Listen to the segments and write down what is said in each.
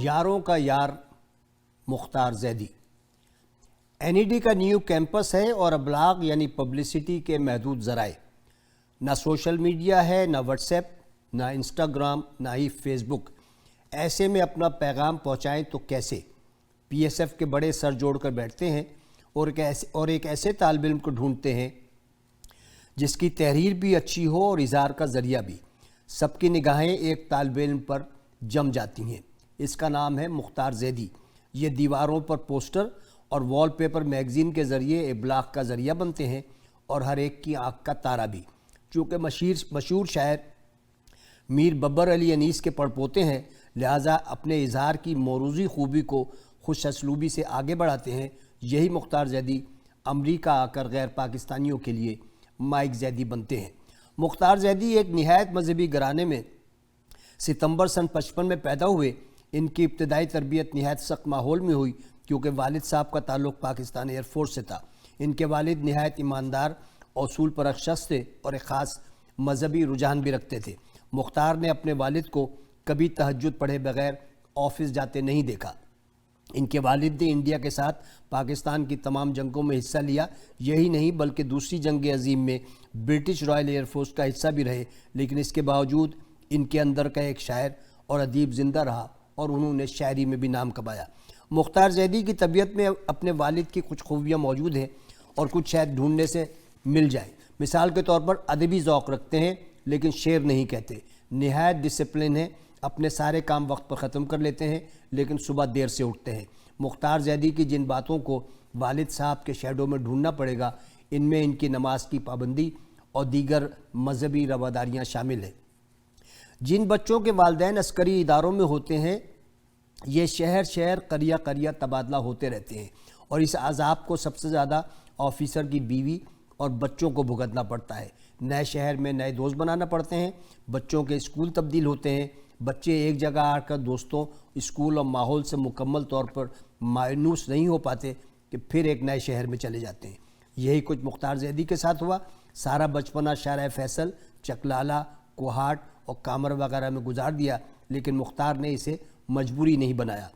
یاروں کا یار مختار Zaidi. N E D کا نیو کیمپس ہے اور ابلاغ یعنی پبلسٹی کے محدود ذرائع، نہ سوشل میڈیا ہے، نہ واٹس ایپ، نہ انسٹاگرام، نہ ہی فیس بک۔ ایسے میں اپنا پیغام پہنچائیں تو کیسے؟ پی ایس ایف کے بڑے سر جوڑ کر بیٹھتے ہیں اور ایک ایسے طالب علم کو ڈھونڈتے ہیں جس کی تحریر بھی اچھی ہو اور اظہار کا ذریعہ بھی۔ سب کی نگاہیں ایک طالب علم پر جم جاتی ہیں، اس کا نام ہے مختار زیدی۔ یہ دیواروں پر پوسٹر اور وال پیپر میگزین کے ذریعے ابلاغ کا ذریعہ بنتے ہیں اور ہر ایک کی آنکھ کا تارا بھی۔ چونکہ مشہور شاعر میر ببر علی انیس کے پڑپوتے ہیں، لہٰذا اپنے اظہار کی موروثی خوبی کو خوش اسلوبی سے آگے بڑھاتے ہیں۔ یہی مختار زیدی امریکہ آ کر غیر پاکستانیوں کے لیے مائک زیدی بنتے ہیں۔ مختار زیدی ایک نہایت مذہبی گھرانے میں ستمبر سن 55 میں پیدا ہوئے۔ ان کی ابتدائی تربیت نہایت سخت ماحول میں ہوئی کیونکہ والد صاحب کا تعلق پاکستان ایئر فورس سے تھا۔ ان کے والد نہایت ایماندار، اصول پرست شخص تھے اور ایک خاص مذہبی رجحان بھی رکھتے تھے۔ مختار نے اپنے والد کو کبھی تہجد پڑھے بغیر آفس جاتے نہیں دیکھا۔ ان کے والد نے انڈیا کے ساتھ پاکستان کی تمام جنگوں میں حصہ لیا، یہی نہیں بلکہ دوسری جنگ عظیم میں برٹش رائل ایئر فورس کا حصہ بھی رہے، لیکن اس کے باوجود ان کے اندر کا ایک شاعر اور ادیب زندہ رہا اور انہوں نے شاعری میں بھی نام کمایا۔ مختار زیدی کی طبیعت میں اپنے والد کی کچھ خوبیاں موجود ہیں اور کچھ شاید ڈھونڈنے سے مل جائیں۔ مثال کے طور پر ادبی ذوق رکھتے ہیں لیکن شعر نہیں کہتے، نہایت ڈسپلن ہے، اپنے سارے کام وقت پر ختم کر لیتے ہیں لیکن صبح دیر سے اٹھتے ہیں۔ مختار زیدی کی جن باتوں کو والد صاحب کے شیڈو میں ڈھونڈنا پڑے گا، ان میں ان کی نماز کی پابندی اور دیگر مذہبی رواداریاں شامل ہیں۔ جن بچوں کے والدین عسکری اداروں میں ہوتے ہیں، یہ شہر قریہ قریہ تبادلہ ہوتے رہتے ہیں اور اس عذاب کو سب سے زیادہ آفیسر کی بیوی اور بچوں کو بھگتنا پڑتا ہے۔ نئے شہر میں نئے دوست بنانا پڑتے ہیں، بچوں کے اسکول تبدیل ہوتے ہیں، بچے ایک جگہ آ کر دوستوں، اسکول اور ماحول سے مکمل طور پر مانوس نہیں ہو پاتے کہ پھر ایک نئے شہر میں چلے جاتے ہیں۔ یہی کچھ مختار زیدی کے ساتھ ہوا۔ سارا بچپنا شارع فیصل، چکلالہ، کوہاٹ اور کامر وغیرہ میں گزار دیا، لیکن مختار نے اسے مجبوری نہیں بنایا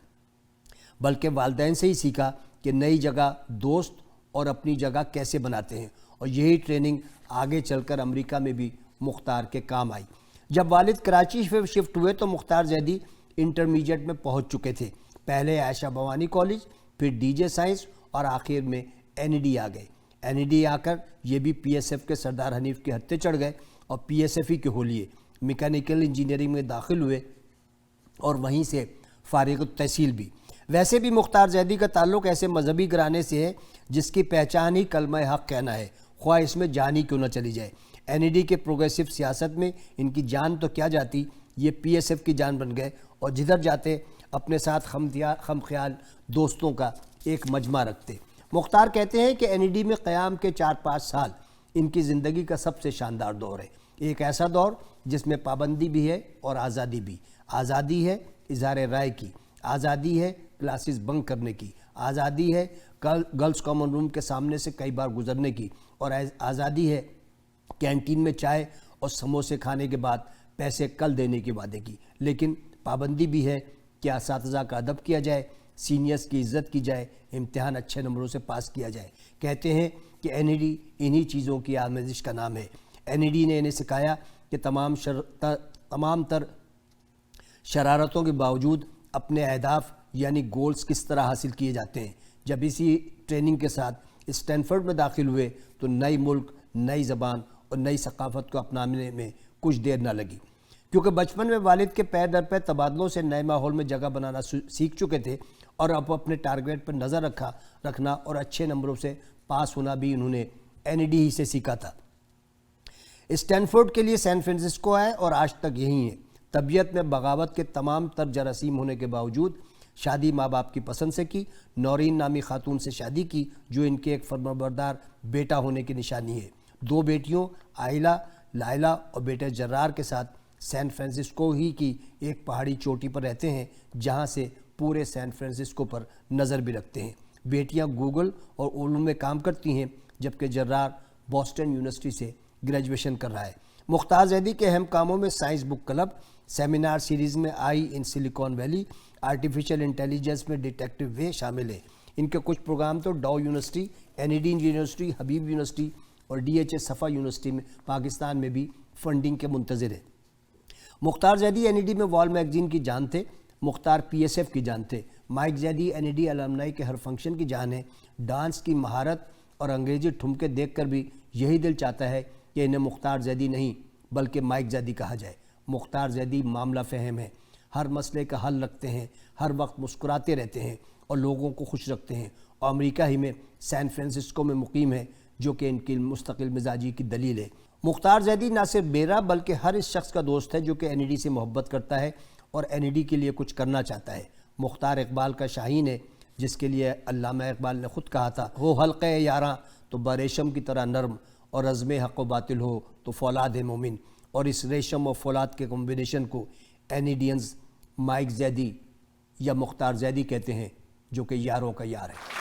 بلکہ والدین سے ہی سیکھا کہ نئی جگہ دوست اور اپنی جگہ کیسے بناتے ہیں، اور یہی ٹریننگ آگے چل کر امریکہ میں بھی مختار کے کام آئی۔ جب والد کراچی شفٹ ہوئے تو مختار زیدی انٹرمیڈیٹ میں پہنچ چکے تھے۔ پہلے عائشہ بھوانی کالج، پھر ڈی جے سائنس اور آخر میں این ای ڈی آ گئے۔ این ای ڈی آ کر یہ بھی پی ایس ایف کے سردار حنیف کے ہتھے چڑھ گئے اور پی ایس ایف ہی کے ہو لیے۔ میکینیکل انجینئرنگ میں داخل ہوئے اور وہیں سے فارغ التحصیل بھی۔ ویسے بھی مختار زیدی کا تعلق ایسے مذہبی گھرانے سے ہے جس کی پہچان ہی کلمہ حق کہنا ہے، خواہ اس میں جان ہی کیوں نہ چلی جائے۔ این ای ڈی کے پروگریسو سیاست میں ان کی جان تو کیا جاتی، یہ پی ایس ایف کی جان بن گئے اور جدھر جاتے اپنے ساتھ خم خیال دوستوں کا ایک مجمع رکھتے۔ مختار کہتے ہیں کہ این ای ڈی میں قیام کے 4-5 سال ان کی زندگی کا سب سے شاندار دور ہے، ایک ایسا دور جس میں پابندی بھی ہے اور آزادی بھی۔ آزادی ہے اظہار رائے کی، آزادی ہے کلاسز بنک کرنے کی، آزادی ہے گرلز کامن روم کے سامنے سے کئی بار گزرنے کی، اور آزادی ہے کینٹین میں چائے اور سموسے کھانے کے بعد پیسے کل دینے کے وعدے کی۔ لیکن پابندی بھی ہے کہ اساتذہ کا ادب کیا جائے، سینئرز کی عزت کی جائے، امتحان اچھے نمبروں سے پاس کیا جائے۔ کہتے ہیں کہ این ای ڈی انہی چیزوں کی آمیزش کا نام ہے۔ این ای ڈی نے انہیں سکھایا کہ تمام تر شرارتوں کے باوجود اپنے اہداف یعنی گولز کس طرح حاصل کیے جاتے ہیں۔ جب اسی ٹریننگ کے ساتھ اسٹینفورڈ میں داخل ہوئے تو نئی ملک، نئی زبان اور نئی ثقافت کو اپنانے میں کچھ دیر نہ لگی، کیونکہ بچپن میں والد کے پیر در پیر تبادلوں سے نئے ماحول میں جگہ بنانا سیکھ چکے تھے اور اب اپنے ٹارگیٹ پر نظر رکھنا اور اچھے نمبروں سے پاس ہونا بھی انہوں نے این ای ڈی ہی سے سیکھا تھا۔ اسٹینفورڈ کے لیے سین فرانسسکو آئے اور آج تک یہی ہیں۔ طبیعت میں بغاوت کے تمام تر جراثیم ہونے کے باوجود شادی ماں باپ کی پسند سے کی، نورین نامی خاتون سے شادی کی جو ان کے ایک فرمانبردار بیٹا ہونے کی نشانی ہے۔ 2 بیٹیوں عائلہ، لائلہ اور بیٹے جرار کے ساتھ سین فرانسسکو ہی کی ایک پہاڑی چوٹی پر رہتے ہیں جہاں سے پورے سین فرانسسکو پر نظر بھی رکھتے ہیں۔ بیٹیاں گوگل اور علوم میں کام کرتی ہیں جبکہ جرار بوسٹن یونیورسٹی سے گریجویشن کر رہا ہے۔ مختار زیدی کے اہم کاموں میں science book club, seminar series میں AI in Silicon Valley, artificial intelligence میں ڈیٹیکٹو وے شامل ہیں۔ ان کے کچھ پروگرام تو Dow university, N E D university, Habib university اور D H S Safa university میں پاکستان میں بھی فنڈنگ کے منتظر ہیں۔ Mukhtar Zaidi N E D میں وال میگزین کی جان تھے، مختار پی ایس ایف کی جان تھے۔ Mike Zaidi N E D alumni کے ہر فنکشن کی جان ہے۔ ڈانس کی مہارت اور انگریزی ٹھمکے دیکھ کر بھی یہی دل چاہتا ہے کہ انہیں مختار زیدی نہیں بلکہ مائک زیدی کہا جائے۔ مختار زیدی معاملہ فہم ہیں، ہر مسئلے کا حل رکھتے ہیں، ہر وقت مسکراتے رہتے ہیں اور لوگوں کو خوش رکھتے ہیں، اور امریکہ ہی میں سین فرانسسکو میں مقیم ہے، جو کہ ان کی مستقل مزاجی کی دلیل ہے۔ مختار زیدی نہ صرف میرا بلکہ ہر اس شخص کا دوست ہے جو کہ این ای ڈی سے محبت کرتا ہے اور این ای ڈی کے لیے کچھ کرنا چاہتا ہے۔ مختار اقبال کا شاہین ہے، جس کے لیے علامہ اقبال نے خود کہا تھا، ہو حلقہ یاراں تو بریشم کی طرح نرم، اور عزم حق و باطل ہو تو فولاد مومن۔ اور اس ریشم اور فولاد کے کمبینیشن کو این ای ڈینز مائک زیدی یا مختار زیدی کہتے ہیں، جو کہ یاروں کا یار ہے۔